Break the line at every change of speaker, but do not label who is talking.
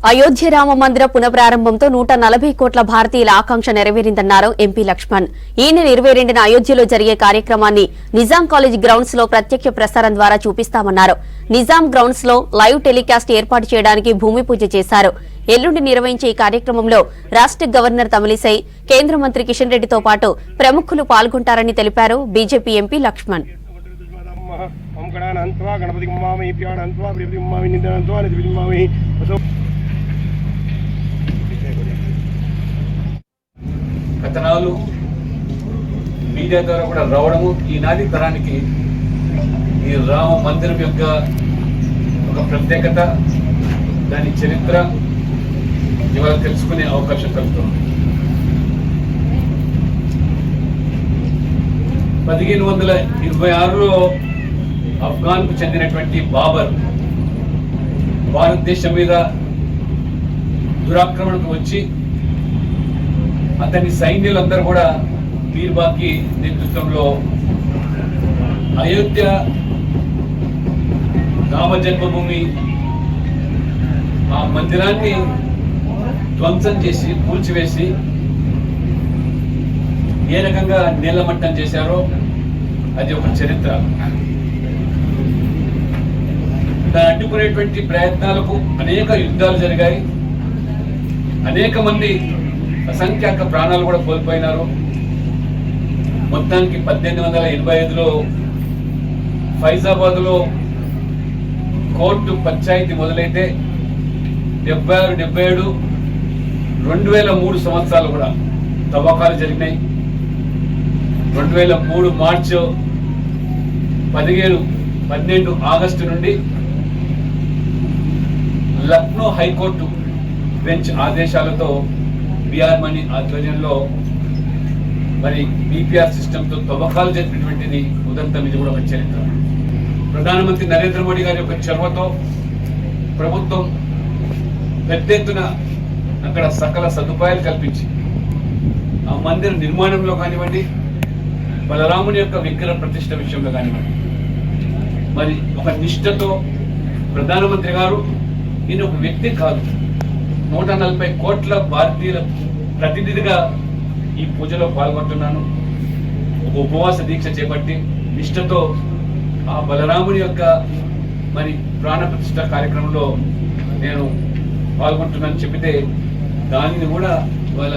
అయోధ్య రామ మందిర పునఃప్రారంభంతో 140 కోట్ల భారతీయుల ఆకాంక్ష నెరవేరిందన్నారు ఎంపీ లక్ష్మణ్. ఈ నెల 22న అయోధ్యలో జరిగే కార్యక్రమాన్ని నిజాం కాలేజ్ గ్రౌండ్స్ లో ప్రత్యక్ష ప్రసారం ద్వారా చూపిస్తామన్నారు. నిజాం గ్రౌండ్స్ లో లైవ్ టెలికాస్ట్ ఏర్పాటు చేయడానికి భూమి పూజ చేశారు. ఎల్లుండి నిర్వహించే ఈ కార్యక్రమంలో రాష్ట్ర గవర్నర్ తమిళిసై, కేంద్ర మంత్రి కిషన్ రెడ్డితో పాటు ప్రముఖులు పాల్గొంటారని తెలిపారు బీజేపీ ఎంపీ లక్ష్మణ్.
కథనాలు మీడియా ద్వారా కూడా రావడము ఈనాటి తరానికి ఈ రామ మందిరం యొక్క ఒక ప్రత్యేకత, దాని చరిత్ర ఇవాళ తెలుసుకునే అవకాశం కలుగుతుంది. 1526లో ఆఫ్ఘాన్కు చెందినటువంటి బాబర్ భారతదేశం మీద దురాక్రమణకు వచ్చి అతని సైన్యులందరూ కూడా బీర్బాకి నేతృత్వంలో అయోధ్య రామ జన్మభూమి ఆ మందిరాన్ని ధ్వంసం చేసి కూల్చివేసి ఏ రకంగా నీలమట్టం చేశారో అది ఒక చరిత్ర. దాన్ని అడ్డుకునేటువంటి ప్రయత్నాలకు అనేక యుద్ధాలు జరిగాయి. అనేక మంది అసంఖ్యాక ప్రాణాలు కూడా కోల్పోయినారు. మొత్తానికి 1885లో ఫైజాబాద్లో కోర్టు పంచాయతీ మొదలైతే 76, 77, 2003 సంవత్సరాలు కూడా తవ్వకాలు జరిగినాయి. 2003 మార్చి 17, 12 ఆగస్టు నుండి లక్నో హైకోర్టు బెంచ్ ఆదేశాలతో బిఆర్ మణి ఆధ్వర్యంలో మరి బీపీఆర్ సిస్టంతో తవ్వకాలు జరిపినటువంటిది ఉదంతం. ఇది కూడా ఒక చరిత్ర. ప్రధానమంత్రి నరేంద్ర మోడీ గారి యొక్క చొరవతో ప్రభుత్వం పెద్ద ఎత్తున అక్కడ సకల సదుపాయాలు కల్పించి ఆ మందిర నిర్మాణంలో కానివ్వండి, బలరాముని యొక్క విగ్రహ ప్రతిష్ఠ విషయంలో కానివ్వండి, మరి ఒక నిష్ఠతో ప్రధానమంత్రి గారు ఈయన ఒక వ్యక్తి కాదు, 140 కోట్ల భారతీయుల ప్రతినిధిగా ఈ పూజలో పాల్గొంటున్నాను. ఒక ఉపవాస దీక్ష చేపట్టి నిష్ఠతో ఆ బలరాముని యొక్క మరి ప్రాణ ప్రతిష్ఠ కార్యక్రమంలో నేను పాల్గొంటున్నాను చెప్పితే దానిని కూడా వాళ్ళ